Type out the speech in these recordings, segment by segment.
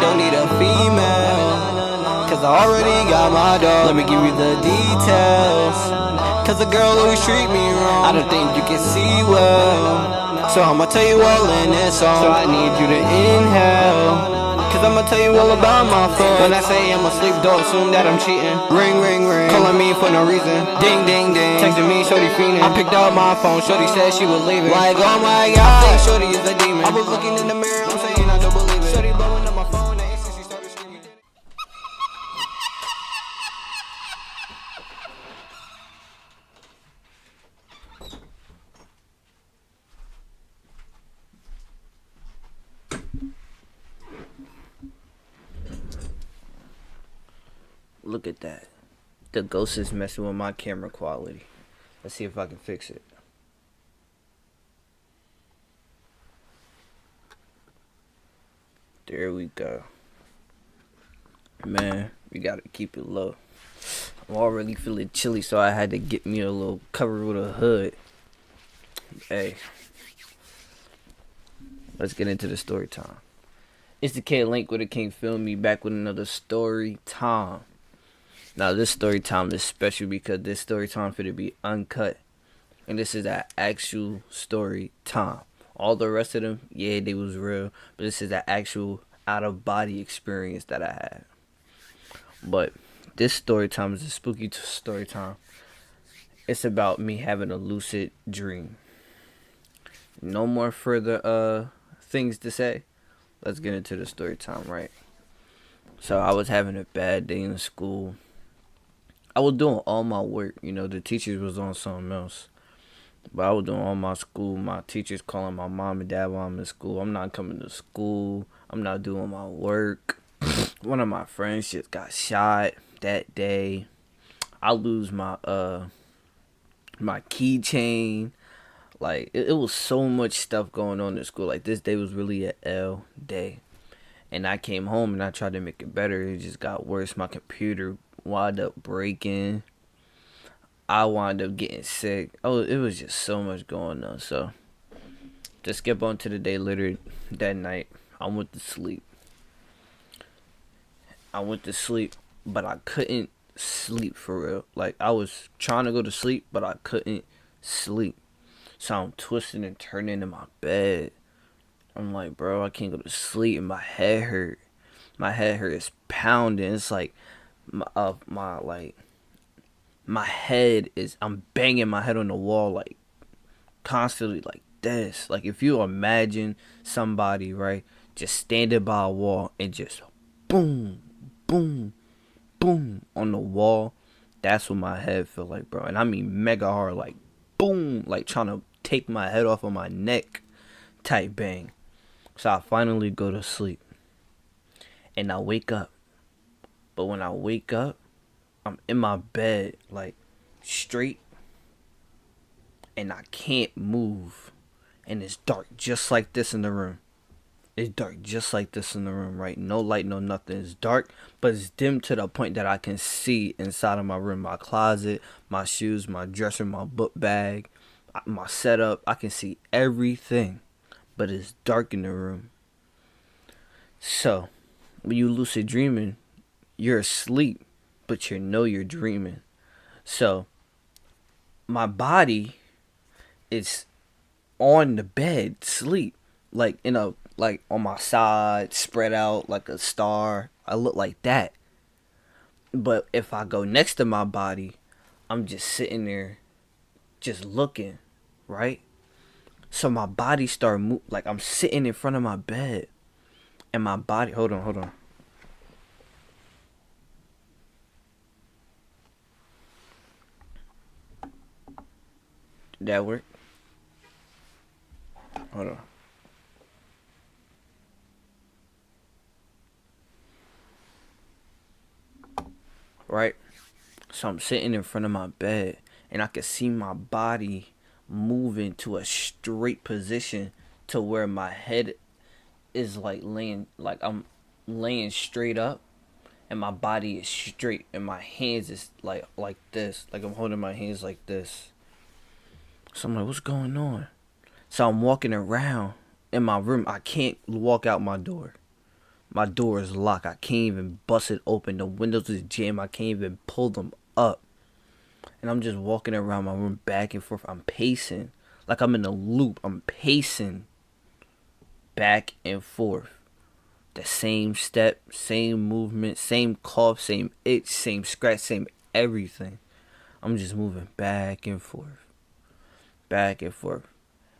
don't need a female, cause I already got my dog. Let me give you the details, cause the girl always treat me wrong. I don't think you can see well, so I'ma tell you all in this song. So I need you to inhale, cause I'ma tell you all about my phone. When I say I'm asleep, don't assume that I'm cheating. Ring, ring, ring, calling me for no reason. Ding, ding, ding, texting me, shorty fiending. I picked up my phone, shorty said she was leaving. Like, oh my god, I think shorty is a demon. I was looking in the mirror, I'm saying I don't believe it. Shorty blowing up my phone, and she started screaming. Look at that. The ghost is messing with my camera quality. Let's see if I can fix it. There we go. Man, we gotta keep it low. I'm already feeling chilly, so I had to get me a little cover with a hood. Hey. Let's get into the story time. It's the K Link with the King Film Me, back with another story time. Now this story time is special because this story time for to be uncut, and this is that actual story time. All the rest of them, yeah, they was real, but this is that actual out of body experience that I had. But this story time is a spooky story time. It's about me having a lucid dream. No more further things to say. Let's get into the story time, right? So I was having a bad day in school. I was doing all my work, you know, the teachers was on something else. But I was doing all my school. My teachers calling my mom and dad while I'm in school. I'm not coming to school. I'm not doing my work. One of my friends just got shot that day. I lose my my keychain. Like, it was so much stuff going on in school. Like, this day was really a L day. And I came home and I tried to make it better. It just got worse. My computer wound up breaking. I wound up getting sick. Oh, it was just so much going on. So, to skip on to the day later that night, I went to sleep. But I couldn't sleep for real. Like, I was trying to go to sleep, but I couldn't sleep. So I'm twisting and turning in my bed. I'm like, bro, I can't go to sleep, and my head hurt. My head hurt. It's pounding. It's like my head is, I'm banging my head on the wall, like, constantly, like this. Like, if you imagine somebody, right, just standing by a wall and just boom, boom, boom on the wall, that's what my head feel like, bro. And I mean mega hard, like boom, like trying to take my head off of my neck type bang. So I finally go to sleep and I wake up. But when I wake up, I'm in my bed, like, straight, and I can't move. And it's dark just like this in the room. It's dark just like this in the room, right? No light, no nothing. It's dark, but it's dim to the point that I can see inside of my room. My closet, my shoes, my dresser, my book bag, my setup. I can see everything, but it's dark in the room. So, when you lucid dreaming, you're asleep, but you know you're dreaming. So, my body is on the bed, sleep, like like on my side, spread out like a star. I look like that. But if I go next to my body, I'm just sitting there, just looking, right? So my body start like I'm sitting in front of my bed, and my body. Hold on. Did that work? Hold on. Right? So I'm sitting in front of my bed, and I can see my body moving to a straight position to where my head is like laying, like I'm laying straight up, and my body is straight, and my hands is like this, like I'm holding my hands like this. So I'm like, what's going on? So I'm walking around in my room. I can't walk out my door. My door is locked. I can't even bust it open. The windows is jammed. I can't even pull them up. And I'm just walking around my room back and forth. I'm pacing. Like I'm in a loop. I'm pacing back and forth. The same step, same movement, same cough, same itch, same scratch, same everything. I'm just moving back and forth. Back and forth.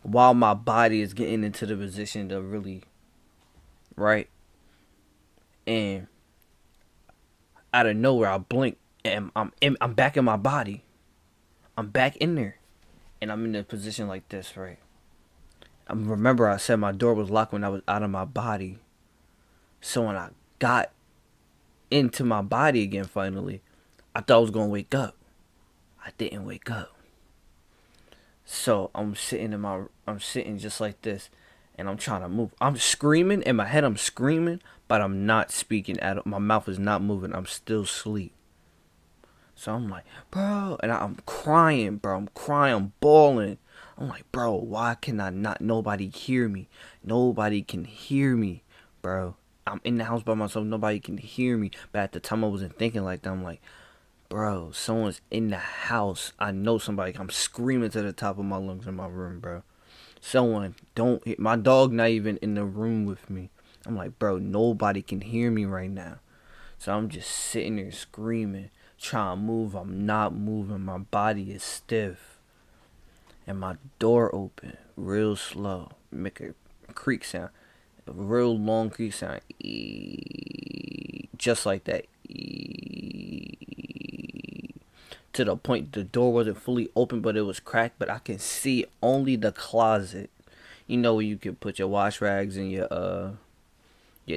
While my body is getting into the position to really, right? And out of nowhere, I blink and I'm back in my body. I'm back in there. And I'm in a position like this, right? Remember I said my door was locked when I was out of my body. So when I got into my body again finally, I thought I was gonna wake up. I didn't wake up. So I'm sitting just like this, and I'm trying to move. I'm screaming in my head. I'm screaming, but I'm not speaking at all. My mouth is not moving. I'm still asleep. So I'm like, bro, and I'm crying, bro. I'm crying. I'm bawling. I'm like, bro, why can I not? Nobody hear me. Nobody can hear me, bro. I'm in the house by myself. Nobody can hear me. But at the time, I wasn't thinking like that. I'm like, bro, someone's in the house. I know somebody. I'm screaming to the top of my lungs in my room, bro. Someone, don't hit. My dog not even in the room with me. I'm like, bro, nobody can hear me right now. So I'm just sitting there screaming, trying to move. I'm not moving. My body is stiff. And my door open real slow. Make a creak sound. A real long creak sound. Just like that. To the point the door wasn't fully open, but it was cracked, but I can see only the closet. You know where you can put your wash rags and your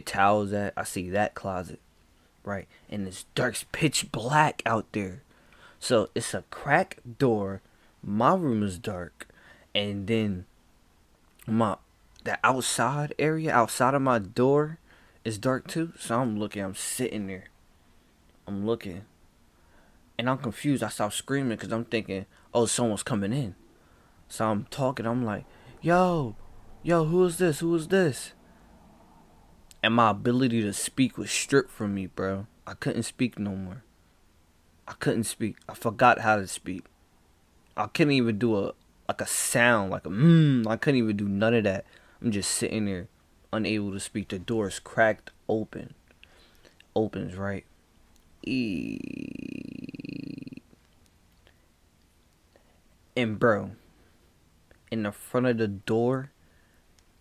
towels at? I see that closet. Right? And it's dark, it's pitch black out there. So it's a cracked door. My room is dark. And then the outside area, outside of my door, is dark too. So I'm sitting there. I'm looking. And I'm confused. I start screaming because I'm thinking, oh, someone's coming in. So I'm talking. I'm like, yo, who is this? Who is this? And my ability to speak was stripped from me, bro. I couldn't speak no more. I couldn't speak. I forgot how to speak. I couldn't even do a sound, like I couldn't even do none of that. I'm just sitting there, unable to speak. The door is cracked open. Opens, right? And bro, in the front of the door,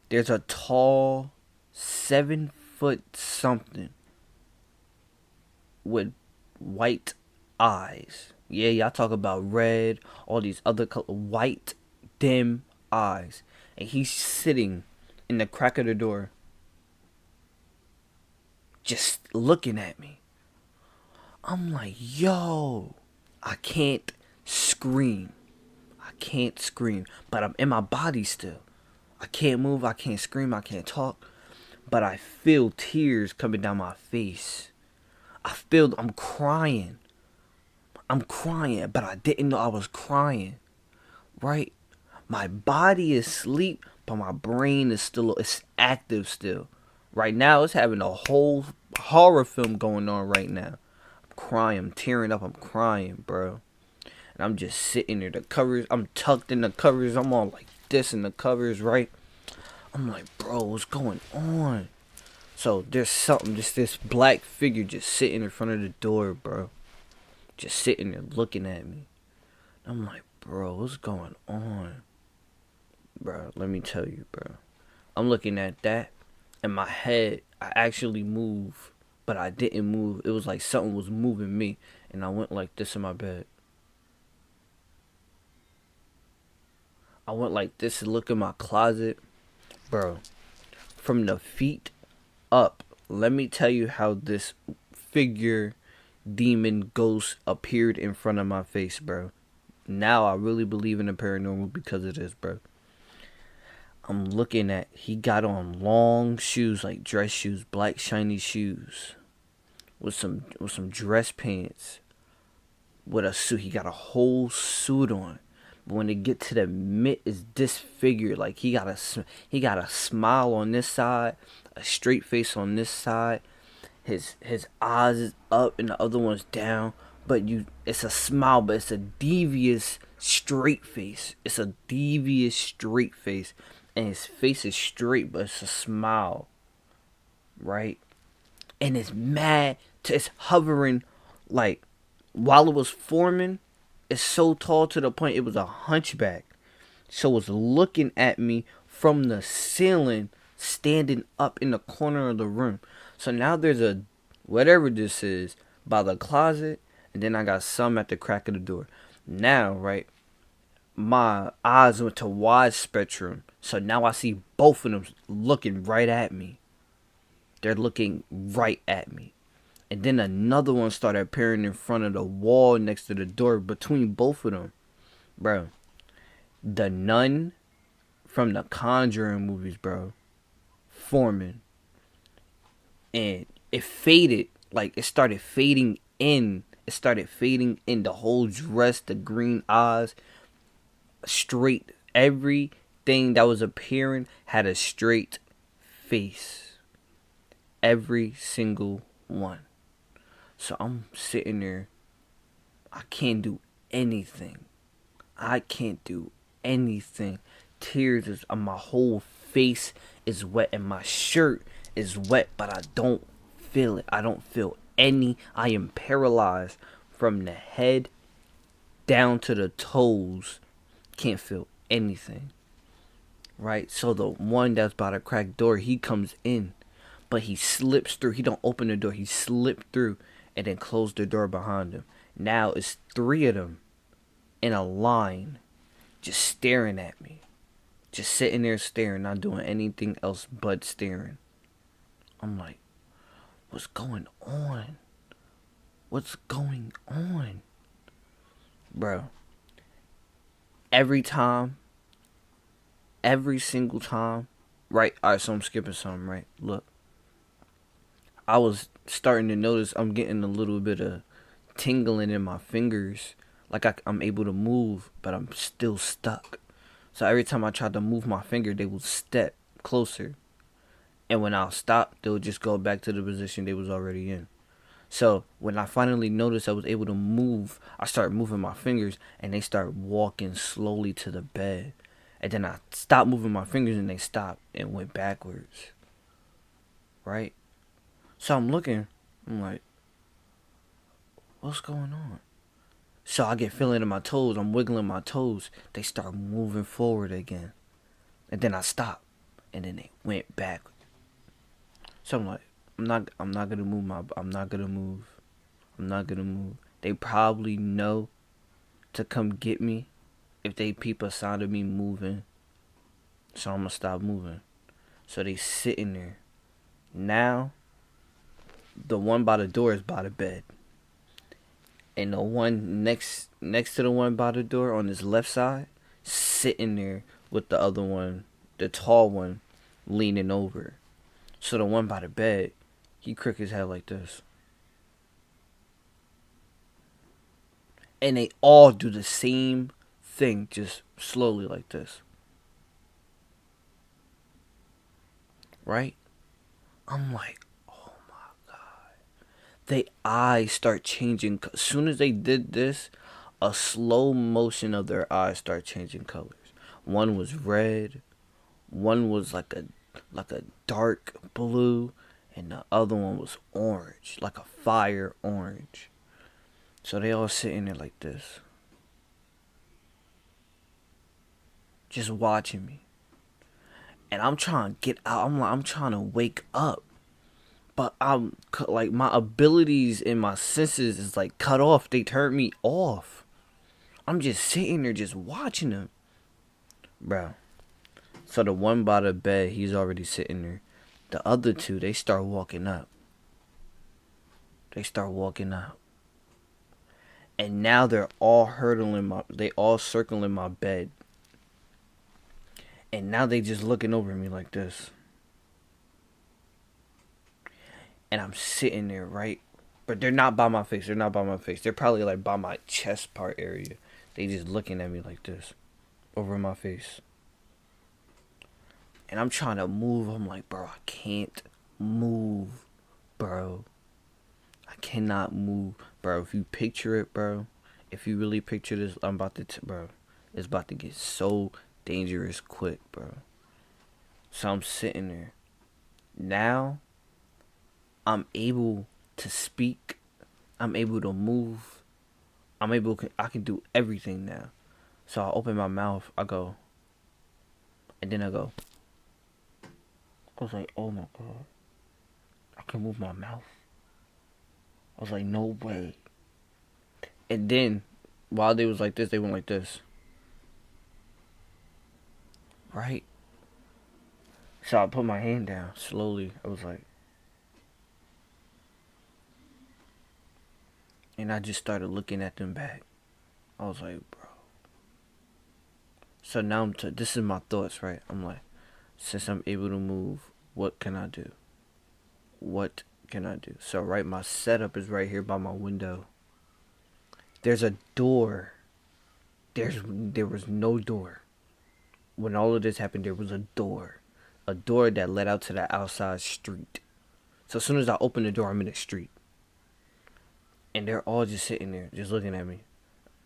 there's a tall 7-foot something with white eyes. Yeah, y'all talk about red, all these other white, dim eyes. And he's sitting in the crack of the door, just looking at me. I'm like, yo, I can't scream. I can't scream, but I'm in my body still. I can't move, I can't scream, I can't talk, but I feel tears coming down my face. I'm crying. I'm crying, but I didn't know I was crying, right? My body is asleep, but my brain is it's active still. Right now, it's having a whole horror film going on right now. I'm crying, I'm tearing up, I'm crying, bro. And I'm just sitting there. The covers, I'm tucked in the covers. I'm all like this in the covers, right? I'm like, bro, what's going on? So there's something, just this black figure just sitting in front of the door, bro. Just sitting there looking at me. I'm like, bro, what's going on? Bro, let me tell you, bro. I'm looking at that. In my head, I actually moved, but I didn't move. It was like something was moving me. And I went like this in my bed. I went like this to look in my closet. Bro, from the feet up, let me tell you how this figure, demon, ghost appeared in front of my face, bro. Now I really believe in the paranormal because of this, bro. I'm looking at, he got on long shoes, like dress shoes, black shiny shoes, with some dress pants, with a suit. He got a whole suit on. But when they get to the mid, is disfigured. Like he got a smile on this side, a straight face on this side. His eyes is up and the other one's down. But it's a smile, but it's a devious straight face. It's a devious straight face, and his face is straight, but it's a smile, right? And it's mad. It's hovering, like while it was forming. It's so tall to the point it was a hunchback. So it's looking at me from the ceiling, standing up in the corner of the room. So now there's a whatever this is by the closet, and then I got some at the crack of the door. Now, right, my eyes went to wide spectrum. So now I see both of them looking right at me. They're looking right at me. And then another one started appearing in front of the wall next to the door between both of them. Bro, the nun from the Conjuring movies, bro, forming. And it faded. Like, it started fading in. It started fading in the whole dress, the green eyes, straight. Everything that was appearing had a straight face. Every single one. So I'm sitting there. I can't do anything. I can't do anything. Tears is on my whole face is wet and my shirt is wet, but I don't feel it. I don't feel any. I am paralyzed from the head down to the toes. Can't feel anything. Right? So the one that's by the cracked door, he comes in, but he slips through. He don't open the door. He slipped through and then closed the door behind him. Now it's 3 of them in a line, just staring at me. Just sitting there staring, not doing anything else but staring. I'm like, what's going on? What's going on? Bro, every single time, right? Alright, so I'm skipping something, right? Look, I was starting to notice I'm getting a little bit of tingling in my fingers. Like I'm able to move, but I'm still stuck. So every time I tried to move my finger, they would step closer. And when I'll stop, they would just go back to the position they was already in. So when I finally noticed I was able to move, I started moving my fingers and they start walking slowly to the bed. And then I stopped moving my fingers and they stopped and went backwards. Right? So I'm looking, I'm like, what's going on? So I get feeling in my toes, I'm wiggling my toes. They start moving forward again. And then I stop. And then they went back. So I'm like, I'm not gonna move. They probably know to come get me if they peep a sign of me moving. So I'm gonna stop moving. So they sitting there. Now the one by the door is by the bed. And the one next to the one by the door on his left side, sitting there with the other one, the tall one, leaning over. So the one by the bed, he crook his head like this. And they all do the same thing, just slowly like this. Right? I'm like, oh my God. They eyes start changing. As soon as they did this, a slow motion of their eyes start changing colors. One was red, one was like a dark blue, and the other one was orange, like a fire orange. So they all sitting there like this, just watching me. And I'm trying to get out. I'm trying to wake up, but I'm like, my abilities and my senses is like cut off. They turned me off. I'm just sitting there, just watching them, bro. So the one by the bed, he's already sitting there. The other two, they start walking up. And now they're all they all circling my bed. And now they just looking over me like this. And I'm sitting there, right? But they're not by my face. They're probably like by my chest part area. They just looking at me like this. Over my face. And I'm trying to move. I'm like, bro, I can't move, bro. I cannot move, bro. If you picture it, bro, if you really picture this, I'm about to, bro, it's about to get so dangerous quick, bro. So I'm sitting there. Now, I'm able to speak. I'm able to move. I can do everything now. So I open my mouth. I go, and then I go. I was like, oh my God. I can move my mouth. I was like, no way. And then, while they was like this, they went like this. Right? So I put my hand down slowly. I was like, and I just started looking at them back. I was like, bro. So now this is my thoughts, right? I'm like, since I'm able to move, what can I do? What can I do? So right, my setup is right here by my window. There's a door. There was no door. When all of this happened, there was a door. A door that led out to the outside street. So as soon as I open the door, I'm in the street. And they're all just sitting there, just looking at me.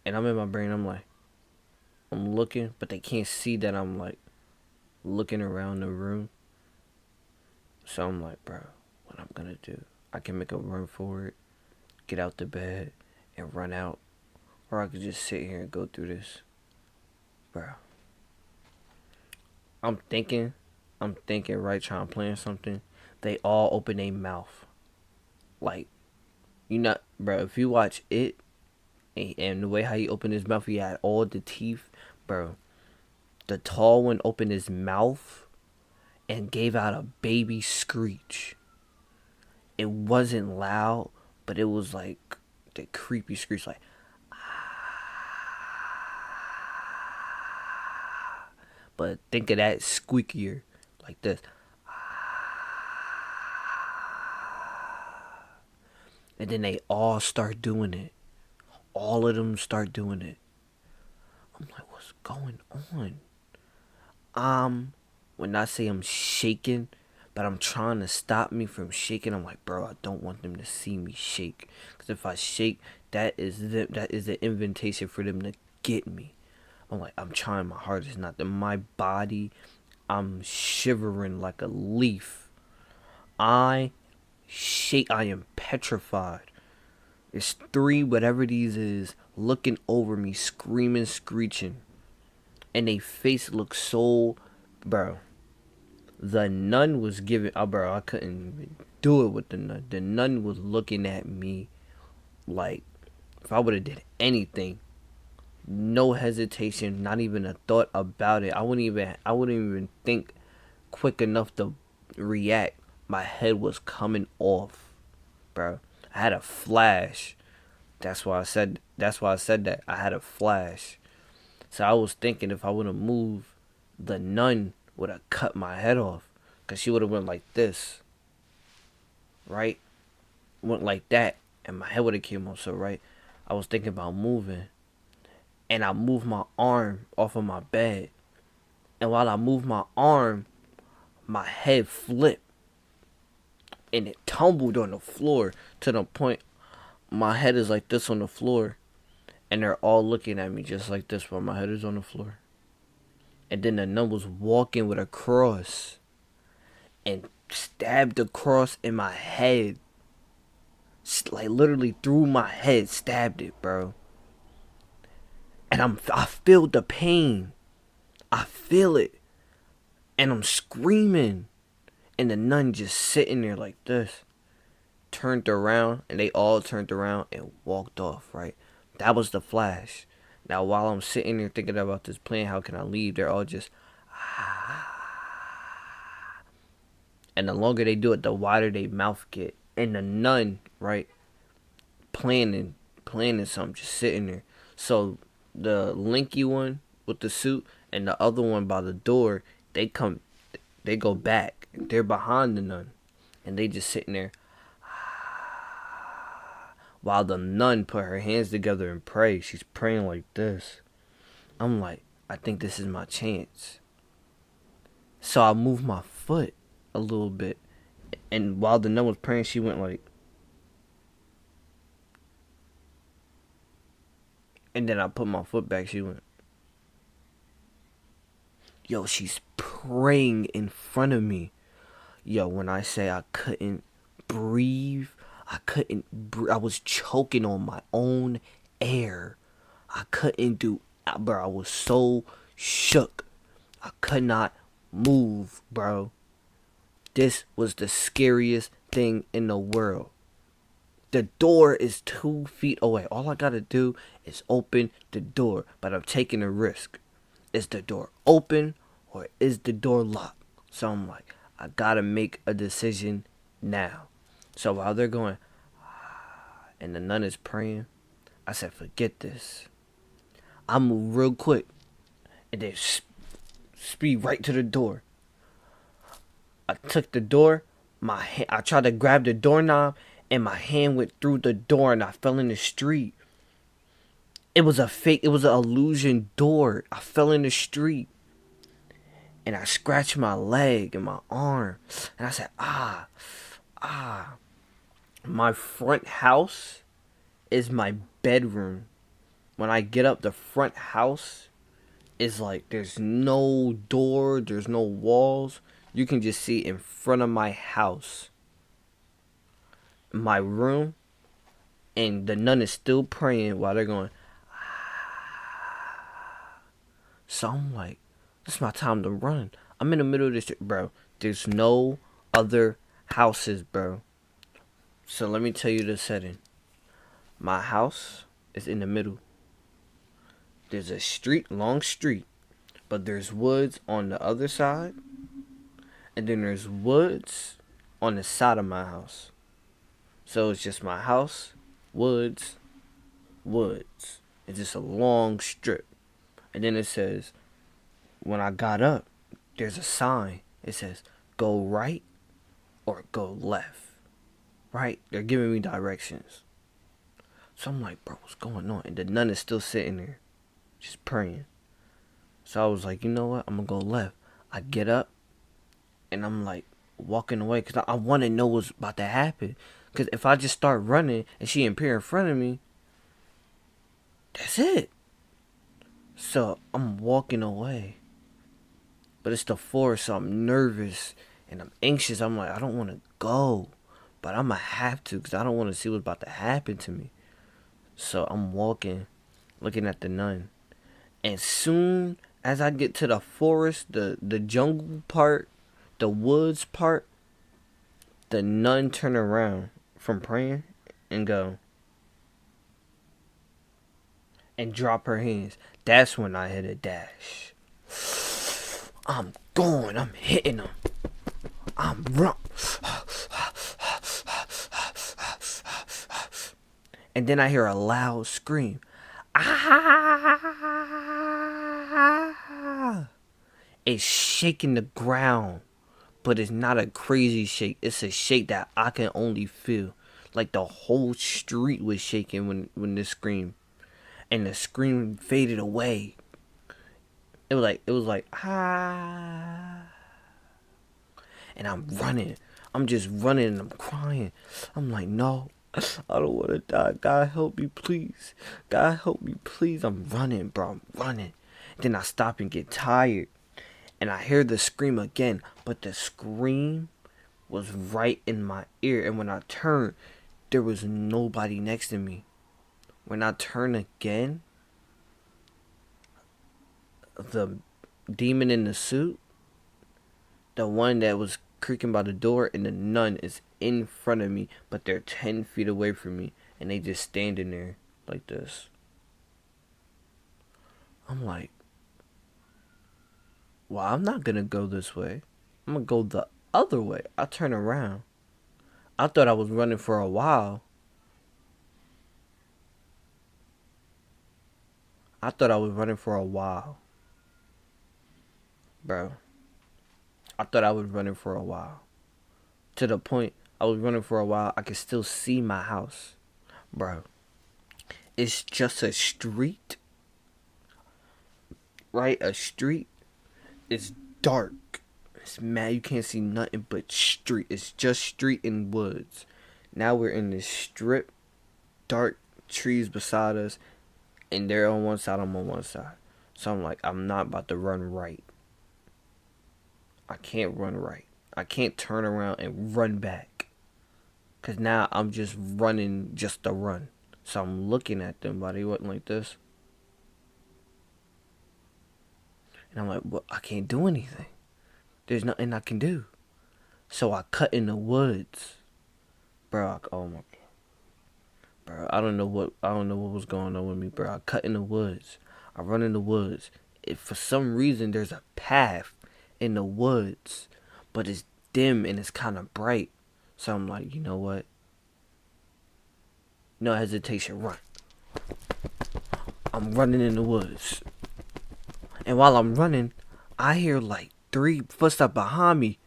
And I'm in my brain, I'm like, I'm looking, but they can't see that I'm like looking around the room. So I'm like, bro, what I'm gonna do? I can make a run for it, get out the bed, and run out. Or I could just sit here and go through this. Bro. I'm thinking, right, trying to plan something. They all open their mouth. Like, you know, bro, if you watch it, and the way how he opened his mouth, he had all the teeth, bro. The tall one opened his mouth and gave out a baby screech. It wasn't loud, but it was like the creepy screech, like, but think of that squeakier, like this. And then they all start doing it. All of them start doing it. I'm like, what's going on? When I say I'm shaking, but I'm trying to stop me from shaking, I'm like, bro, I don't want them to see me shake. Because if I shake, that is the invitation for them to get me. I'm like, I'm trying my hardest not to. My body, I'm shivering like a leaf. I am petrified. There's three, whatever these is, looking over me, screaming, screeching. And they face look so, bro. The nun was giving, bro, I couldn't even do it with the nun. The nun was looking at me like, if I would have did anything, no hesitation, not even a thought about it. I wouldn't even think quick enough to react. My head was coming off, bro. I had a flash. That's why I said that. I had a flash. So I was thinking if I would have moved, the nun would have cut my head off. Because she would have went like this. Right? Went like that. And my head would have came off. So, right? I was thinking about moving. And I moved my arm off of my bed. And while I moved my arm, my head flipped. And it tumbled on the floor to the point my head is like this on the floor. And they're all looking at me just like this while my head is on the floor. And then the nun was walking with a cross and stabbed the cross in my head. Like literally through my head, stabbed it, bro. And I feel the pain. I feel it. And I'm screaming. And the nun just sitting there like this. Turned around, and they all turned around and walked off, right? That was the flash. Now, while I'm sitting there thinking about this plan, how can I leave? They're all just, and the longer they do it, the wider their mouth get. And the nun, right, planning something, just sitting there. So the lanky one with the suit and the other one by the door, they go back. They're behind the nun, and they just sitting there. While the nun put her hands together and pray. She's praying like this. I'm like, I think this is my chance. So I moved my foot a little bit, and while the nun was praying, she went like, and then I put my foot back. She went, yo, she's praying in front of me. Yo, when I say I couldn't breathe, I was choking on my own air. I couldn't do, bro. I was so shook. I could not move, bro. This was the scariest thing in the world. The door is 2 feet away. All I gotta do is open the door, but I'm taking a risk. Is the door open or is the door locked? So I'm like, I gotta make a decision now. So while they're going, and the nun is praying, I said, forget this. I move real quick and then speed right to the door. I took the door. I tried to grab the doorknob, and my hand went through the door, and I fell in the street. It was a fake. It was an illusion door. I fell in the street, and I scratched my leg and my arm, and I said, ah, ah. My front house is my bedroom. When I get up, the front house is like there's no door, there's no walls. You can just see in front of my house, my room, and the nun is still praying while they're going. So I'm like, this is my time to run. I'm in the middle of this, bro. There's no other houses, bro. So let me tell you the setting. My house is in the middle. There's a street, long street, but there's woods on the other side, and then there's woods on the side of my house. So it's just my house, woods, woods. It's just a long strip. And then it says, when I got up, there's a sign. It says, go right or go left. Right? They're giving me directions. So I'm like, bro, what's going on? And the nun is still sitting there, just praying. So I was like, you know what? I'm going to go left. I get up, and I'm like walking away because I want to know what's about to happen. Because if I just start running and she appear in front of me, that's it. So I'm walking away. But it's the forest, so I'm nervous and I'm anxious. I'm like, I don't want to go, but I'm going to have to because I don't want to see what's about to happen to me. So I'm walking, looking at the nun. And soon as I get to the forest, the jungle part, the woods part, the nun turn around from praying and go and drop her hands. That's when I hit a dash. I'm going. I'm hitting them. I'm run. And then I hear a loud scream. Ah! It's shaking the ground, but it's not a crazy shake. It's a shake that I can only feel. Like the whole street was shaking when this scream, and the scream faded away. It was like ah, and I'm running. I'm just running and I'm crying. I'm like, no, I don't want to die. God help me, please. God help me, please. I'm running, bro. I'm running. Then I stop and get tired, and I hear the scream again, but the scream was right in my ear. And when I turned, there was nobody next to me. When I turn again, the demon in the suit, the one that was creaking by the door, and the nun is in front of me, but they're 10 feet away from me, and they just standing there like this. I'm like, well, I'm not gonna go this way. I'm gonna go the other way. I turn around. I thought I was running for a while. I thought I was running for a while. Bro. I thought I was running for a while. To the point I was running for a while, I could still see my house. Bro. It's just a street. Right? A street. It's dark. It's mad. You can't see nothing but street. It's just street and woods. Now we're in this strip, dark trees beside us, and they're on one side, I'm on one side. So I'm like, I'm not about to run right. I can't run right. I can't turn around and run back. Because now I'm just running just to run. So I'm looking at them, but they wasn't like this. And I'm like, well, I can't do anything. There's nothing I can do. So I cut in the woods. Bro, oh my God. Bro, I don't know what was going on with me, bro. I cut in the woods. I run in the woods. If for some reason there's a path in the woods, but it's dim and it's kind of bright. So I'm like, you know what? No hesitation, run. I'm running in the woods. And while I'm running, I hear like 3 footsteps behind me.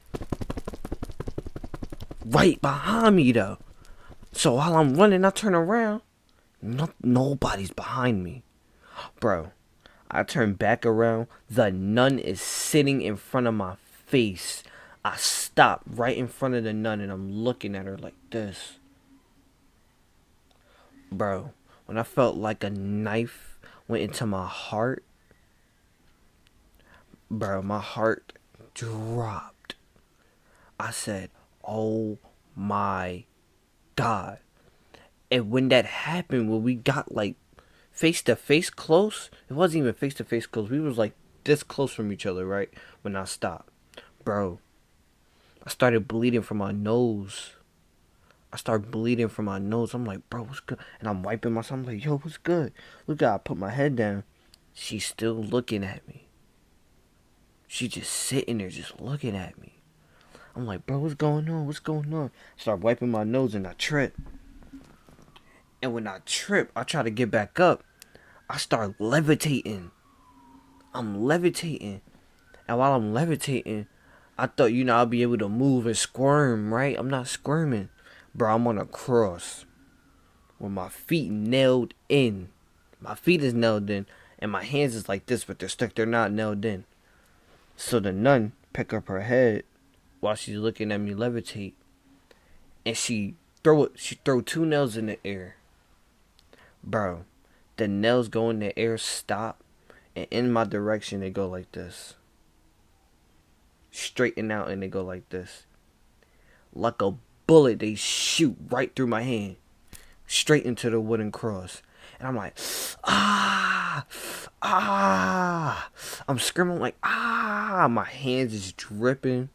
Right behind me though. So while I'm running, I turn around. Nobody's behind me. Bro, I turn back around. The nun is sitting in front of my face. I stop right in front of the nun and I'm looking at her like this. Bro, when I felt like a knife went into my heart, bro, my heart dropped. I said, oh my God. And when that happened, when we got like face to face close, it wasn't even face to face close. We was like this close from each other, right? When I stopped. Bro, I started bleeding from my nose. I'm like, bro, what's good? And I'm wiping myself. I'm like, yo, what's good? Look, I put my head down. She's still looking at me. She just sitting there, just looking at me. I'm like, bro, what's going on? I start wiping my nose and I trip. And when I trip, I try to get back up. I start levitating. I'm levitating. And while I'm levitating, I thought, I'll be able to move and squirm, right? I'm not squirming. Bro, I'm on a cross with my feet nailed in. My feet is nailed in, and my hands is like this, but they're stuck. They're not nailed in. So the nun pick up her head while she's looking at me levitate, and she throw 2 nails in the air. Bro, the nails go in the air, stop, and in my direction they go like this. Straighten out and they go like this. Like a bullet, they shoot right through my hand, straight into the wooden cross. And I'm like, ah. I'm screaming like, ah. My hands is dripping.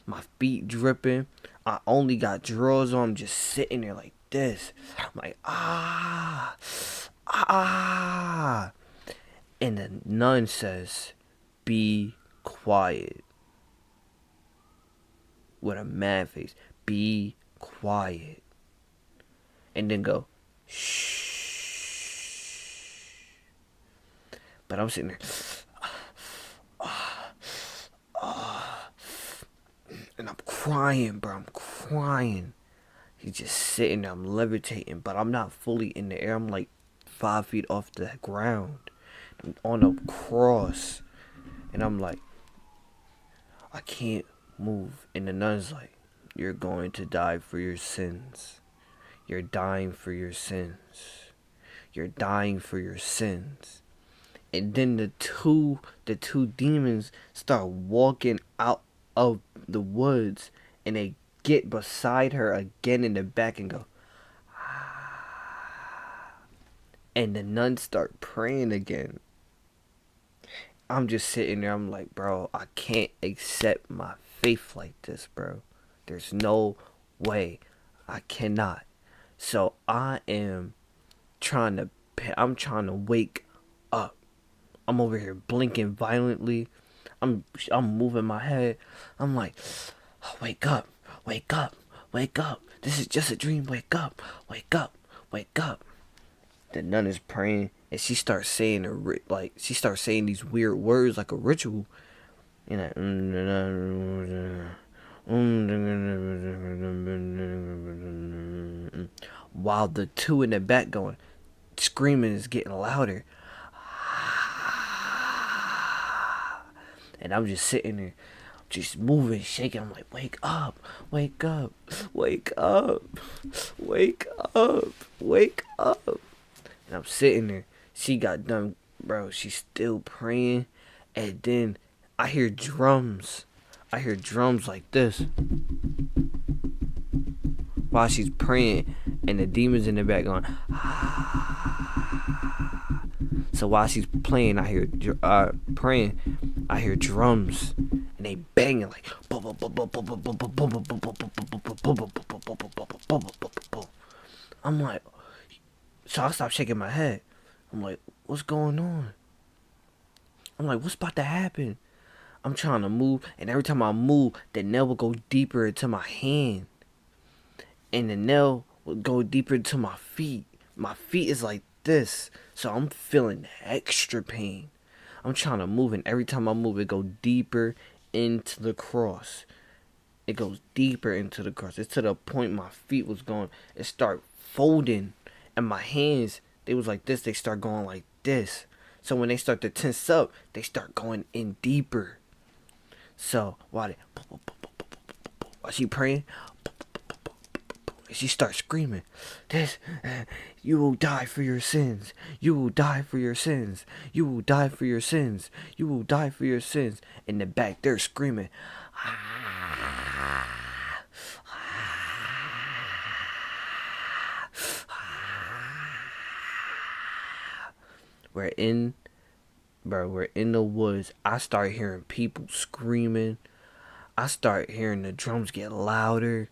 My feet dripping. I only got drawers on. I'm just sitting there like this. I'm like, ah. And the nun says, be quiet. With a mad face. Be quiet. And then go, shh. But I'm sitting there. And I'm crying, bro. I'm crying. He's just sitting there. I'm levitating. But I'm not fully in the air. I'm like 5 feet off the ground. I'm on a cross. And I'm like, I can't move. And the nun's like, you're going to die for your sins. You're dying for your sins. You're dying for your sins. And then the two demons start walking out of the woods, and they get beside her again in the back and go, ah. And the nuns start praying again. I'm just sitting there. I'm like, bro, I can't accept my faith like this, bro. There's no way. I cannot. So I'm trying to wake up. I'm over here blinking violently. I'm moving my head. I'm like, oh, wake up. This is just a dream. Wake up. The nun is praying, and she starts saying these weird words like a ritual. And while the 2 in the back going, screaming is getting louder. And I'm just sitting there. I'm just moving, shaking. I'm like, wake up, wake up, wake up, wake up, wake up. And I'm sitting there. She got done, bro. She's still praying. And then I hear drums. I hear drums like this while she's praying. And the demons in the back going, ah. So while she's playing, I hear praying. I hear drums. And they banging like. I'm like, so I stopped shaking my head. I'm like, what's going on? I'm like, what's about to happen? I'm trying to move, and every time I move, the nail will go deeper into my hand. And the nail will go deeper into my feet. My feet is like this. So I'm feeling extra pain. I'm trying to move, and every time I move, it go deeper into the cross. It goes deeper into the cross. It's to the point my feet was going. It start folding, and my hands, they was like this. They start going like this. So when they start to tense up, they start going in deeper. So while she praying, she starts screaming, "This, you will die for your sins. You will die for your sins. You will die for your sins. You will die for your sins." In the back, they're screaming. We're in, bro. We're in the woods. I start hearing people screaming. I start hearing the drums get louder.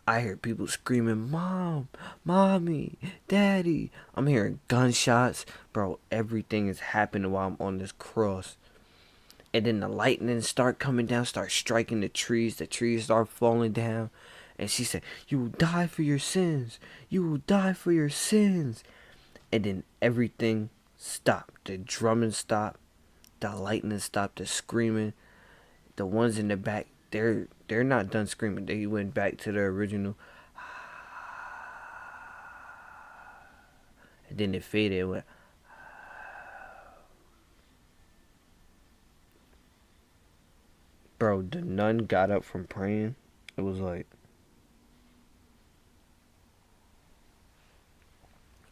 I hear people screaming, "Mom, Mommy, Daddy." I'm hearing gunshots. Bro, everything is happening while I'm on this cross. And then the lightning start coming down, start striking the trees. The trees start falling down. And she said, "You will die for your sins. You will die for your sins." And then everything stopped. The drumming stopped. The lightning stopped. The screaming. The ones in the back, they're not done screaming. They went back to their original. And then it faded. It went. Bro, the nun got up from praying. It was like.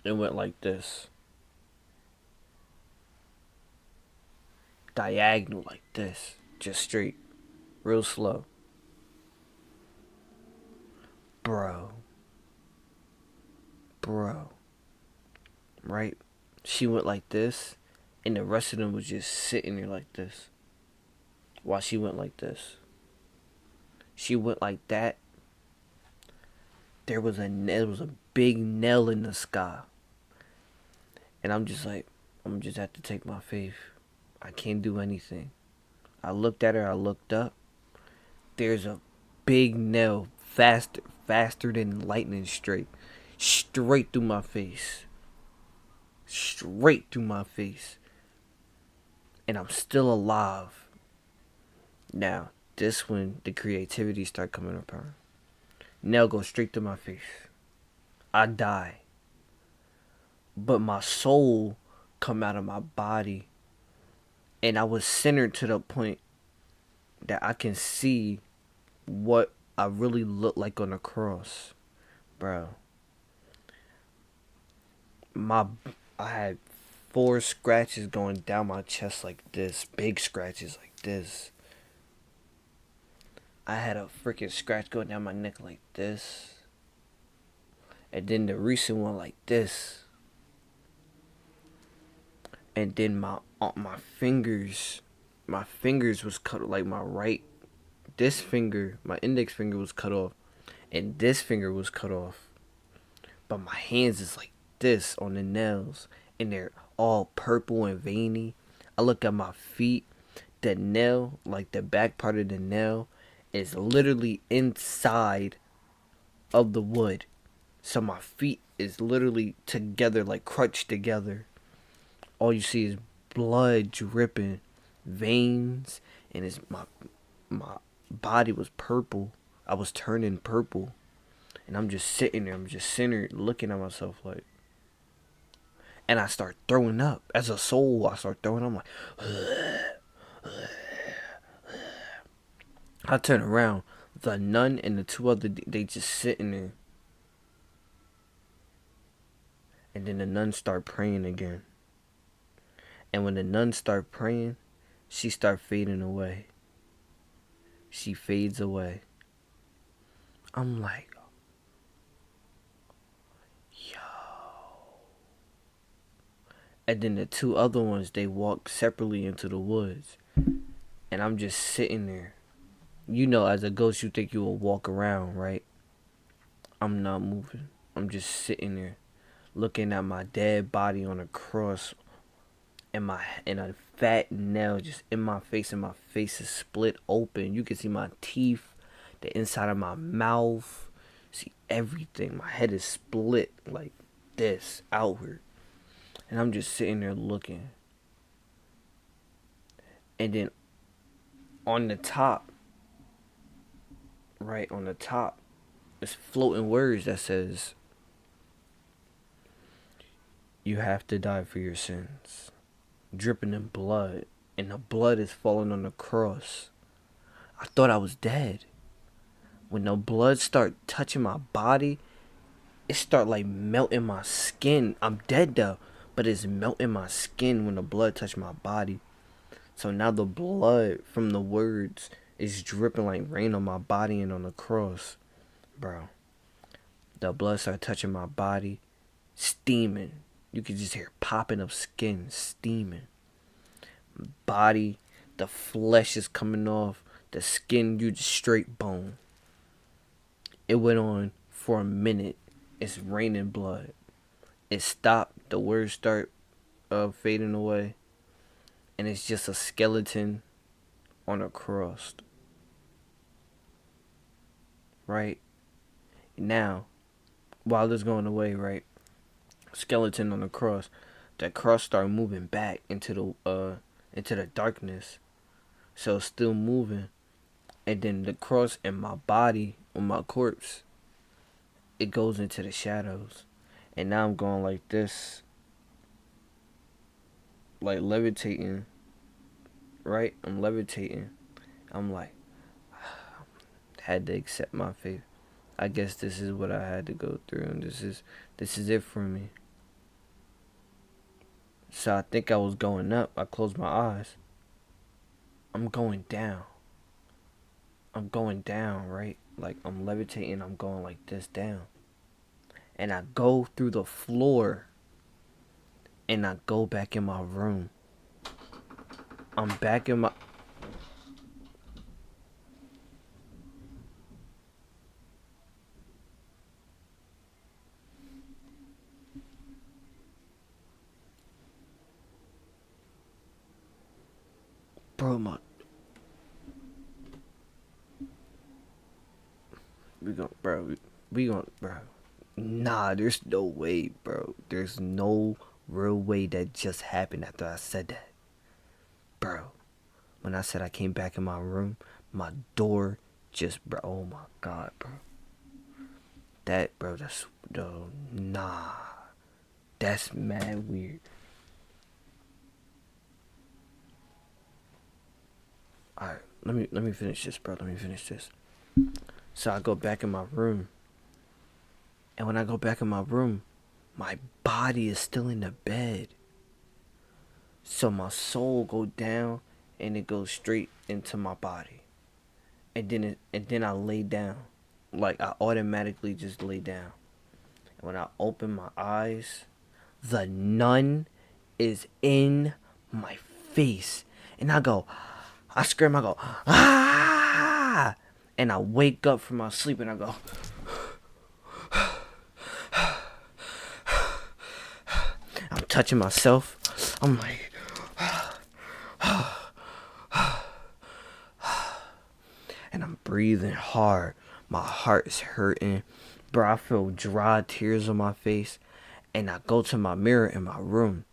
It went like this. Diagonal like this. Just straight. Real slow. Bro. Bro. Right? She went like this. And the rest of them was just sitting there like this. While she went like this. She went like that. There was a big nail in the sky. And I'm just like, I'm just have to take my faith. I can't do anything. I looked at her, I looked up. There's a big nail, faster than lightning straight through my face. Straight through my face. And I'm still alive. Now, this when the creativity start coming apart. Nail goes straight through my face. I die. But my soul come out of my body. And I was centered to the point that I can see what I really look like on the cross. Bro. I had 4 scratches going down my chest like this. Big scratches like this. I had a freaking scratch going down my neck like this. And then the recent one like this. And then my fingers was cut, like this finger, my index finger was cut off, and this finger was cut off. But my hands is like this on the nails, and they're all purple and veiny. I look at my feet, the nail, like the back part of the nail, is literally inside of the wood. So my feet is literally together, like crunched together. All you see is blood dripping, veins, and my body was purple. I was turning purple, and I'm just sitting there. I'm just centered, looking at myself like, and I start throwing up as a soul. I start throwing up. I'm like, I turn around. The nun and the two other, they just sitting there. And then the nun start praying again. And when the nun start praying, she start fading away. She fades away. I'm like, yo. And then the two other ones, they walk separately into the woods. And I'm just sitting there. You know, as a ghost, you think you will walk around, right? I'm not moving. I'm just sitting there, looking at my dead body on a cross, and a fat nail just in my face, and my face is split open. You can see my teeth, the inside of my mouth, see everything. My head is split like this outward, and I'm just sitting there looking. And then on the top, right on the top, it's floating words that says, "You have to die for your sins," dripping in blood, and the blood is falling on the cross. I thought I was dead. When the blood start touching my body, it start like melting my skin. I'm dead though, but it's melting my skin when the blood touch my body. So now the blood from the words is dripping like rain on my body and on the cross. Bro, the blood started touching my body, steaming. You could just hear popping of skin, steaming. Body, the flesh is coming off. The skin, you just straight bone. It went on for a minute. It's raining blood. It stopped. The words start fading away. And it's just a skeleton on a cross. Right? Now, while it's going away, right? Skeleton on the cross. That cross started moving back into the darkness. So it's still moving. And then the cross and my body on my corpse, it goes into the shadows. And now I'm going like this. Like levitating. Right? I'm levitating. I'm like, had to accept my fate. I guess this is what I had to go through, and this is it for me. So I think I was going up. I closed my eyes. I'm going down. I'm going down, right? Like I'm levitating, I'm going like this down. And I go through the floor, and I go back in my room. I'm back in my... Bro, we gon' bro. Nah, there's no way, bro. There's no real way that just happened after I said that. Bro, when I said I came back in my room, my door just, bro, oh my God, bro. That, bro, nah. That's mad weird. Alright, let me finish this, bro. Let me finish this. So I go back in my room. And when I go back in my room, my body is still in the bed. So my soul go down and it goes straight into my body. And then I lay down. Like I automatically just lay down. And when I open my eyes, the nun is in my face. And I scream, I go, ah! And I wake up from my sleep and I go, I'm touching myself. I'm like, and I'm breathing hard. My heart is hurting. Bro, I feel dry tears on my face. And I go to my mirror in my room.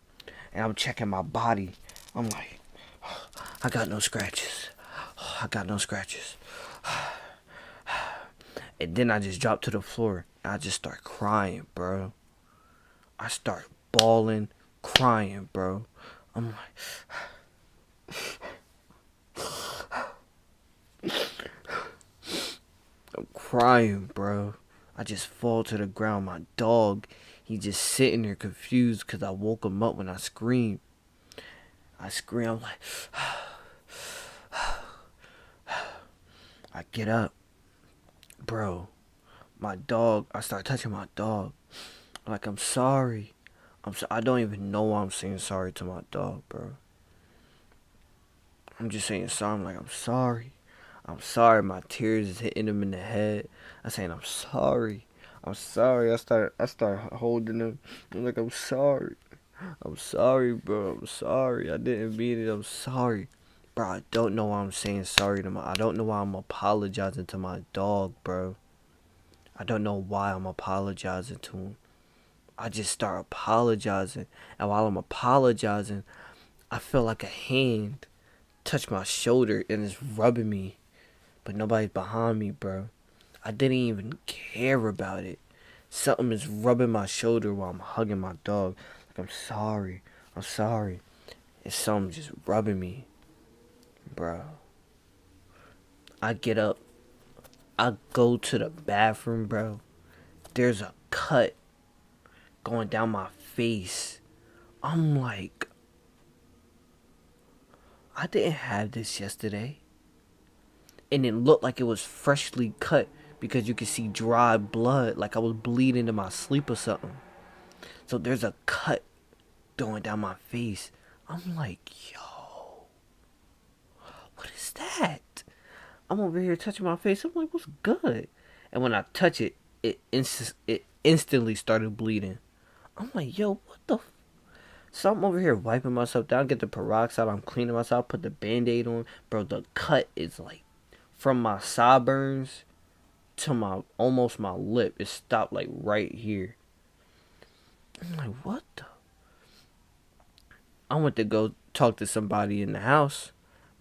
And I'm checking my body. I'm like, I got no scratches. I got no scratches. And then I just drop to the floor. And I just start crying, bro. I start bawling, crying, bro. I'm like... crying, bro. I just fall to the ground. My dog, he just sitting there confused because I woke him up when I screamed. I scream, I'm like, I get up, bro. My dog, I start touching my dog. Like, I'm sorry. I don't even know why I'm saying sorry to my dog, bro. I'm just saying sorry. I'm like, I'm sorry. I'm sorry. My tears is hitting him in the head. I'm saying I'm sorry. I'm sorry. I start holding him. I'm like, I'm sorry. I'm sorry, bro. I'm sorry. I didn't mean it. I'm sorry. Bro, I don't know why I'm saying sorry to I don't know why I'm apologizing to my dog, bro. I don't know why I'm apologizing to him. I just start apologizing. And while I'm apologizing, I feel like a hand touch my shoulder and it's rubbing me. But nobody's behind me, bro. I didn't even care about it. Something is rubbing my shoulder while I'm hugging my dog. Like, I'm sorry. I'm sorry. And something just rubbing me, bro. I get up. I go to the bathroom, bro. There's a cut going down my face. I'm like, I didn't have this yesterday. And it looked like it was freshly cut because you could see dry blood, like I was bleeding in my sleep or something. So there's a cut going down my face. I'm like, yo, what is that? I'm over here touching my face. I'm like, what's good? And when I touch it, it instantly started bleeding. I'm like, yo, what the? So I'm over here wiping myself down, get the peroxide. I'm cleaning myself, put the band-aid on. Bro, the cut is like from my sideburns to my almost my lip. It stopped like right here. I'm like, what the? I went to go talk to somebody in the house.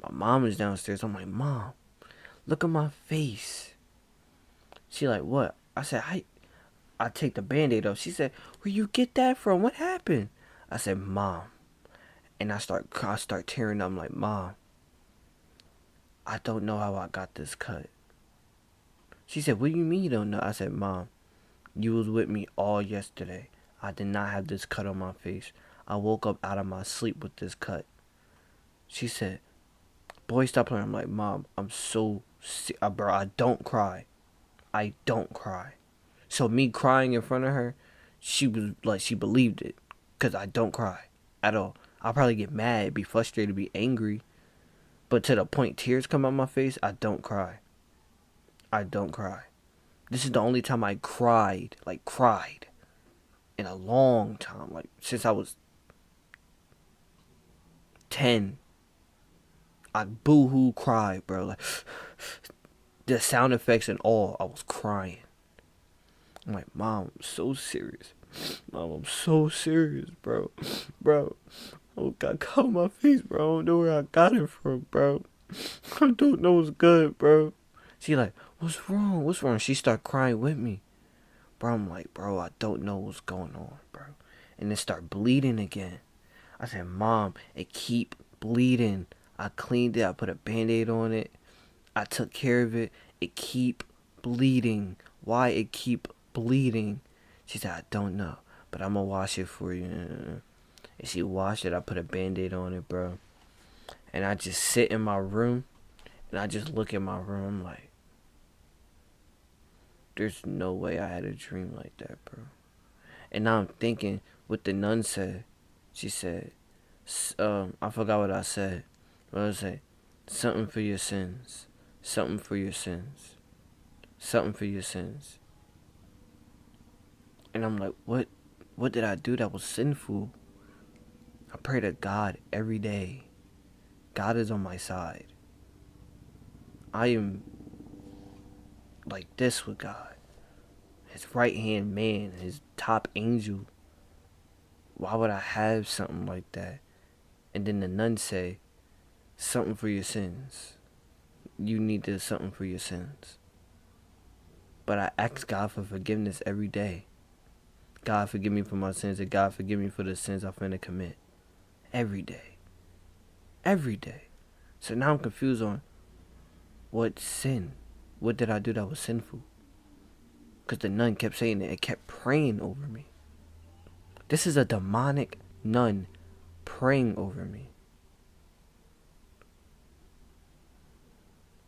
My mom is downstairs. I'm like, Mom, look at my face. She like, what? I said, I take the band-aid off. She said, where you get that from? What happened? I said, Mom. And I start tearing up. I'm like, Mom, I don't know how I got this cut. She said, what do you mean you don't know? I said, Mom, you was with me all yesterday. I did not have this cut on my face. I woke up out of my sleep with this cut. She said, boy, stop playing. I'm like, Mom, I'm so sick. Bro, I don't cry. I don't cry. So me crying in front of her, she was like, she believed it. Because I don't cry at all. I'll probably get mad, be frustrated, be angry. But to the point tears come out my face, I don't cry. I don't cry. This is the only time I cried, like cried, in a long time. Like since I was 10. I boo-hoo cried, bro. Like the sound effects and all, I was crying. I'm like, Mom, I'm so serious. Mom, I'm so serious, bro. Bro, oh, got cut on my face, bro. I don't know where I got it from, bro. I don't know what's good, bro. She like, what's wrong? What's wrong? She start crying with me. Bro, I'm like, bro, I don't know what's going on, bro. And it start bleeding again. I said, Mom, it keep bleeding. I cleaned it. I put a band-aid on it. I took care of it. It keep bleeding. Why it keep bleeding? She said, I don't know, but I'm gonna wash it for you. And she washed it. I put a band-aid on it, bro. And I just sit in my room, and I just look at my room. I'm like, there's no way I had a dream like that, bro. And now I'm thinking what the nun said. She said, I forgot what I said. What did I say? Something for your sins. Something for your sins. Something for your sins. And I'm like, what did I do that was sinful? I pray to God every day. God is on my side. I am like this with God. His right hand man, his top angel. Why would I have something like that? And then the nun say, something for your sins. You need to do something for your sins. But I ask God for forgiveness every day. God forgive me for my sins, and God forgive me for the sins I'm finna commit. Every day. Every day. So now I'm confused on what sin. What did I do that was sinful? Because the nun kept saying it. It kept praying over me. This is a demonic nun praying over me.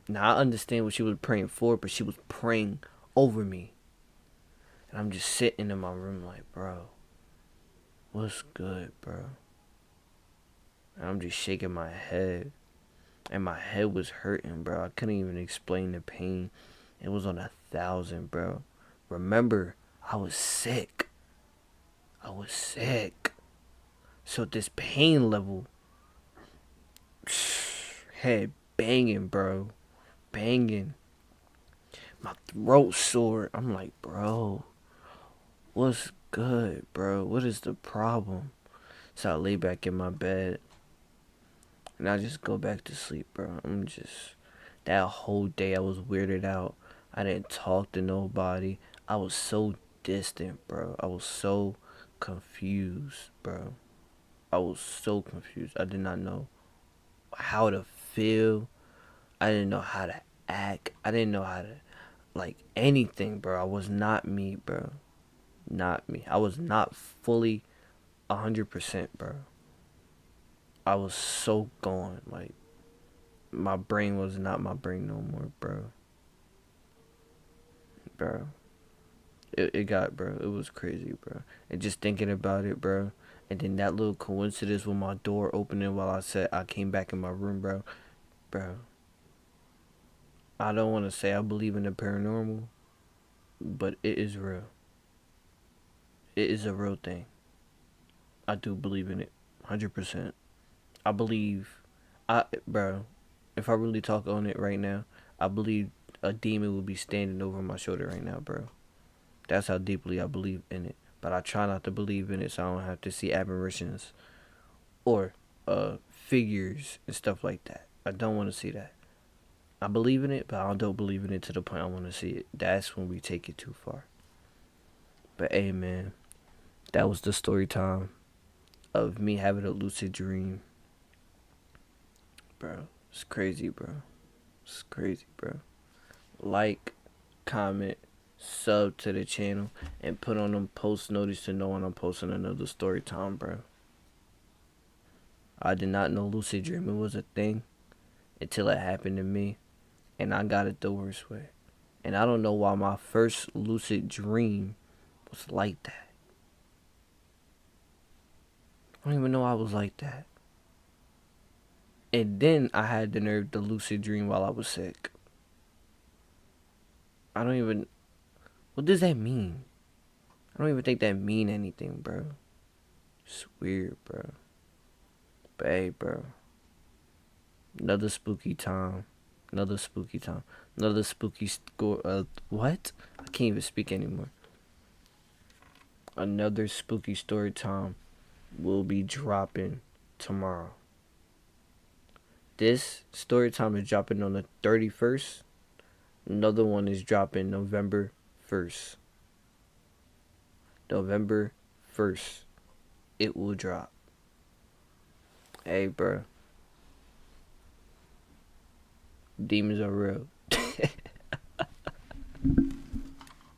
Now, I understand what she was praying for, but she was praying over me. And I'm just sitting in my room like, bro, what's good, bro? And I'm just shaking my head. And my head was hurting, bro. I couldn't even explain the pain. It was on 1,000, bro. Remember, I was sick. I was sick. So this pain level, head banging, bro. Banging. My throat sore. I'm like, bro, what's good, bro? What is the problem? So I lay back in my bed and I just go back to sleep, bro. That whole day I was weirded out. I didn't talk to nobody. I was so distant, bro. I was so confused, bro. I was so confused. I did not know how to feel. I didn't know how to act. I didn't know how to, like, anything, bro. I was not me, bro. Not me. I was not fully 100%, bro. I was so gone. Like, my brain was not my brain no more, bro. Bro. It got, bro. It was crazy, bro. And just thinking about it, bro. And then that little coincidence with my door opening while I came back in my room, bro. Bro. I don't want to say I believe in the paranormal, but it is real. It is a real thing. I do believe in it. 100%. I believe, bro, if I really talk on it right now, I believe a demon would be standing over my shoulder right now, bro. That's how deeply I believe in it. But I try not to believe in it so I don't have to see aberrations or figures and stuff like that. I don't want to see that. I believe in it, but I don't believe in it to the point I want to see it. That's when we take it too far. But hey, man, that was the story time of me having a lucid dream. Bro, it's crazy, bro. It's crazy, bro. Like, comment, sub to the channel, and put on them post notice to know when I'm posting another story time, bro. I did not know lucid dreaming was a thing until it happened to me, and I got it the worst way. And I don't know why my first lucid dream was like that. I don't even know I was like that. And then I had the nerve to lucid dream while I was sick. I don't even... What does that mean? I don't even think that mean anything, bro. It's weird, bro. But hey, bro. Another spooky time. Another spooky time. Another spooky score. What? I can't even speak anymore. Another spooky story time will be dropping tomorrow. This story time is dropping on the 31st. Another one is dropping November 1st. November 1st. It will drop. Hey, bro. Demons are real.